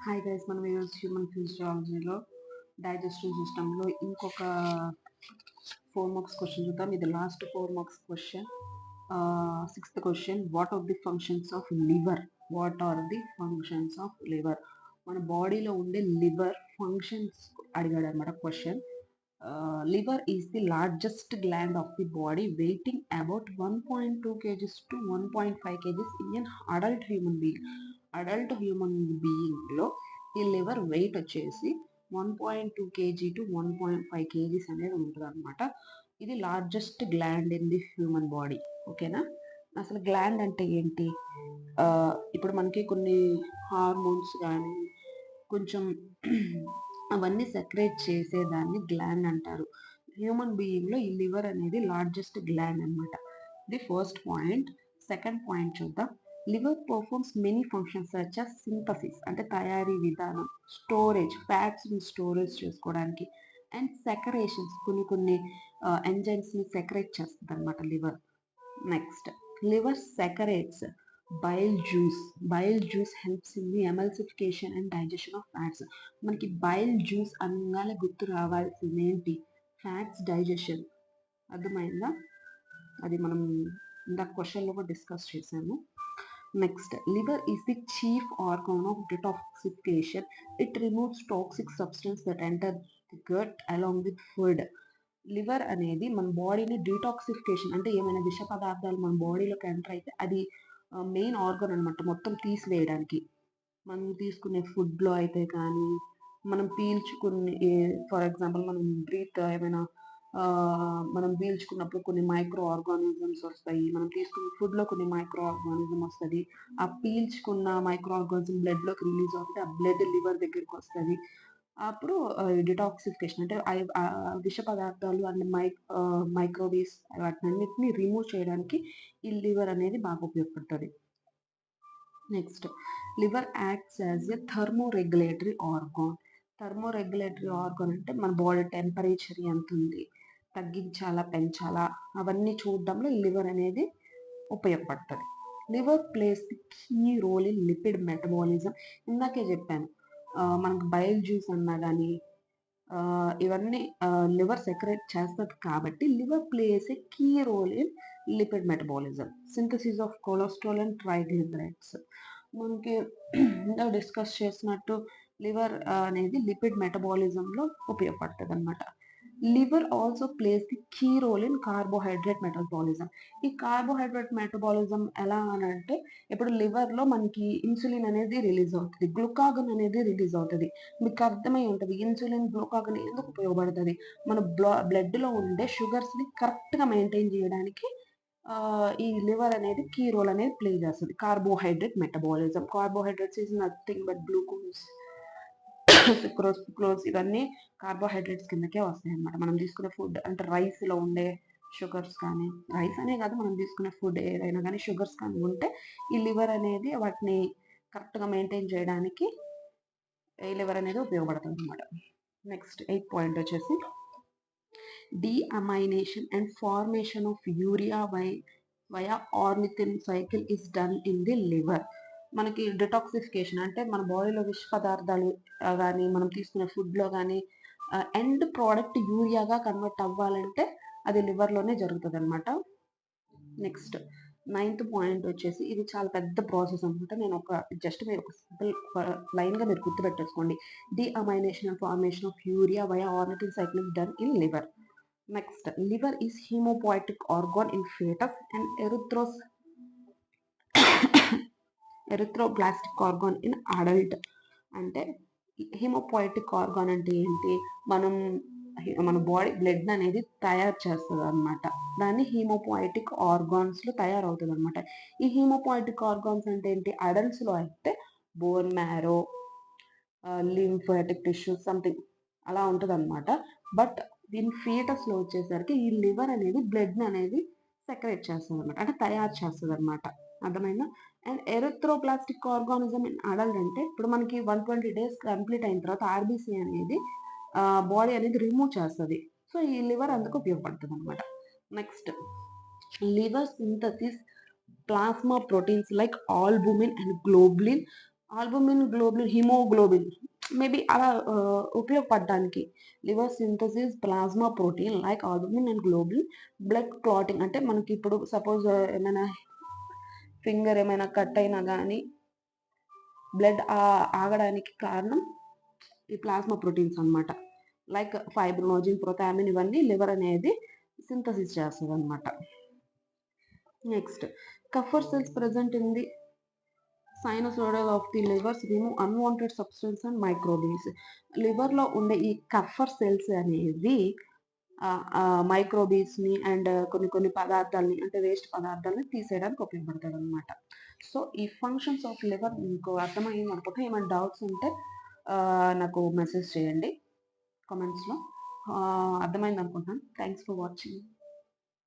Hi guys, మనం ఈరోజు human ఫిజియాలజీలో digestive సిస్టంలో ఇంకొక 4 మార్క్స్ క్వశ్చన్ చూద్దాం. ఇది last 4 marks question. Sixth question, what are the functions of liver? What are the functions of liver? మన బాడీలో ఉండే లివర్ ఫంక్షన్స్ అడిగాడు అనమాట question. Liver is the largest gland of the body, weighing about 1.2 kgs to 1.5 kgs in an adult human being. Adult human బీయింగ్లో ఈ liver wait వచ్చేసి 1.2 kg to 1.5 kgs అనేది ఉంటుంది అనమాట. ఇది largest gland in the human body. ఓకేనా? అసలు gland అంటే ఏంటి? ఇప్పుడు మనకి కొన్ని హార్మోన్స్ కానీ కొంచెం అవన్నీ సెక్రేట్ చేసేదాన్ని గ్లాండ్ అంటారు. హ్యూమన్ బీయింగ్లో ఈ లివర్ అనేది లార్జెస్ట్ గ్లాండ్ అనమాట. The first point. Second point చూద్దాం. Liver performs many functions such as synthesis అంటే తయారీ విధానం, స్టోరేజ్ ఫ్యాట్స్ని స్టోరేజ్ చేసుకోవడానికి, అండ్ సెకరేషన్స్ కొన్ని ఎంజైమ్స్ని సెకరేట్ చేస్తుంది అనమాట liver. Next, liver secretes bile juice helps in the emulsification and digestion of fats. మనకి బైల్ జ్యూస్ అనగానే గుర్తు రావాల్సింది ఏంటి? Fats digestion. అర్థమైందా? అది మనం ఇందాక క్వశ్చన్లో కూడా డిస్కస్ చేసాము. Next, liver is the chief organ of detoxification. It removes toxic substance that enter the gut along with food. Liver అనేది మన బాడీని డీటాక్సిఫికేషన్ అంటే ఏమైనా విష పదార్థాలు మన బాడీలోకి ఎంటర్ అయితే అది మెయిన్ ఆర్గన్ అనమాట, మొత్తం తీసివేయడానికి. మనం తీసుకునే ఫుడ్లో అయితే కానీ, మనం పీల్చుకునే, ఫర్ ఎగ్జాంపుల్ మనం ఏమైనా మనం పీల్చుకున్నప్పుడు కొన్ని మైక్రో ఆర్గానిజమ్స్ వస్తాయి. మనం తీసుకున్న ఫుడ్లో కొన్ని మైక్రో ఆర్గానిజం వస్తుంది. ఆ పీల్చుకున్న మైక్రో ఆర్గానిజం బ్లడ్లోకి రిలీజ్ అవుతుంది. ఆ బ్లడ్ లివర్ దగ్గరికి వస్తుంది. అప్పుడు డిటాక్సిఫికేషన్ అంటే విష పదార్థాలు అండ్ మైక్రోవేవ్స్ వాటినన్నిటిని రిమూవ్ చేయడానికి ఈ లివర్ అనేది బాగా ఉపయోగపడుతుంది. Next, liver acts as a thermoregulatory organ. Thermoregulatory organ అంటే మన బాడీ టెంపరేచర్ ఎంత ఉంది, తగ్గించాలా పెంచాలా అవన్నీ చూడడంలో ఈ లివర్ అనేది ఉపయోగపడుతుంది. Liver plays the key role in lipid metabolism. ఇందాకే చెప్పాను, మనకు బైల్ జ్యూస్ అన్నా కానీ ఇవన్నీ లివర్ సెక్రేట్ చేస్తుంది కాబట్టి liver plays a key role in lipid metabolism, synthesis of cholesterol and triglycerides. మనకి డిస్కస్ చేసినట్టు లివర్ అనేది లిపిడ్ మెటబాలిజంలో ఉపయోగపడుతుంది అనమాట. Liver also plays the key role in carbohydrate metabolism. ఈ కార్బోహైడ్రేట్ మెటబాలిజం ఎలా అని అంటే, ఇప్పుడు లివర్లో మనకి ఇన్సులిన్ అనేది రిలీజ్ అవుతుంది, గ్లూకాగన్ అనేది రిలీజ్ అవుతుంది. మీకు అర్థమై ఉంటుంది ఇన్సులిన్ గ్లూకాగన్ ఎందుకు ఉపయోగపడుతుంది. మన బ్లడ్లో ఉండే షుగర్స్ని కరెక్ట్గా మెయింటైన్ చేయడానికి ఈ లివర్ అనేది కీ రోల్ అనేది ప్లే చేస్తుంది. Carbohydrate metabolism. Carbohydrates is nothing but glucose, sucrose ఇవన్నీ కార్బోహైడ్రేట్స్ కిందకే వస్తాయి అన్నమాట. మనం తీసుకునే ఫుడ్ అంటే రైస్లో ఉండే షుగర్స్ కానీ, రైస్ అనే కాదు మనం తీసుకునే ఫుడ్ ఏదైనా కానీ షుగర్స్ కానీ ఉంటే ఈ లివర్ అనేది వాటిని కరెక్ట్గా మెయింటైన్ చేయడానికి ఈ లివర్ అనేది ఉపయోగపడుతుంది అనమాట. నెక్స్ట్ 8th పాయింట్ వచ్చేసి, deamination and formation of urea via ornithine cycle is done in the liver. మనకి డిటాక్సిఫికేషన్ అంటే మన బాడీలో విష పదార్థాలు కానీ మనం తీసుకునే ఫుడ్లో కానీ ఎండ్ ప్రోడక్ట్ యూరియాగా కన్వర్ట్ అవ్వాలంటే అది లివర్లోనే జరుగుతుంది అనమాట. నెక్స్ట్ 9th పాయింట్ వచ్చేసి, ఇది చాలా పెద్ద ప్రాసెస్ అనమాట. నేను జస్ట్ మీరు ఒక సింపుల్ లైన్గా మీరు గుర్తుపెట్టేసుకోండి. deamination and formation of urea via ornithine cycle is done in liver. Next, liver is hemopoietic organ in fetus and erythroblastic organ in adult. అంటే హిమోపోయిటిక్ ఆర్గాన్ అంటే ఏంటి? మన బాడీ బ్లడ్ అనేది తయారు చేస్తుంది అనమాట. దాన్ని హీమోపోయిటిక్ ఆర్గాన్స్లో తయారవుతుంది అనమాట. ఈ హీమోపోయిటిక్ ఆర్గాన్స్ అంటే ఏంటి? అడల్ట్స్లో అయితే bone marrow, lymphatic tissue something అలా ఉంటుంది అనమాట. బట్ దీని ఫీటస్లో వచ్చేసరికి ఈ లివర్ అనేది బ్లడ్ అనేది సెక్రేట్ చేస్తుంది అనమాట, అంటే తయారు చేస్తుంది అనమాట. అర్థమైందా? అండ్ ఎరిథ్రోప్లాస్టిక్ ఆర్గానిజం ఇన్ అడల్ట్ అంటే ఇప్పుడు మనకి 120 days కంప్లీట్ అయిన తర్వాత ఆర్బీసీ అనేది బాడీ అనేది రిమూవ్ చేస్తుంది. సో ఈ లివర్ అందుకు ఉపయోగపడుతుంది అనమాట. Next, liver synthesis plasma proteins like albumin and globulin albumin, globulin, haemoglobin maybe అలా ఉపయోగపడడానికి. Liver synthesis plasma protein like albumin and globulin, blood clotting అంటే మనకి ఇప్పుడు సపోజ్ ఏమైనా ఫింగర్ ఏమైనా కట్ అయినా కానీ బ్లడ్ ఆగడానికి కారణం ఈ ప్లాస్మా ప్రోటీన్స్ అన్నమాట. లైక్ ఫైబ్రినోజిన్, ప్రొథామిన్ ఇవన్నీ లివర్ అనేది సింథసిస్ చేస్తుంది అనమాట. Next, కఫర్ cells present in the sinusoidal of the livers remove unwanted substance and microbes. లివర్లో ఉండే ఈ కఫర్ సెల్స్ అనేవి మైక్రోబీస్ని అండ్ కొన్ని పదార్థాలని అంటే వేస్ట్ పదార్థాలని తీసేయడానికి ఉపయోగపడతాయి అనమాట. సో ఈ ఫంక్షన్స్ ఆఫ్ లివర్ మీకు అర్థమైంది అనుకుంటే, ఏమైనా డౌట్స్ ఉంటే నాకు మెసేజ్ చేయండి కామెంట్స్లో. అర్థమైంది అనుకుంటున్నాను. Thanks for watching.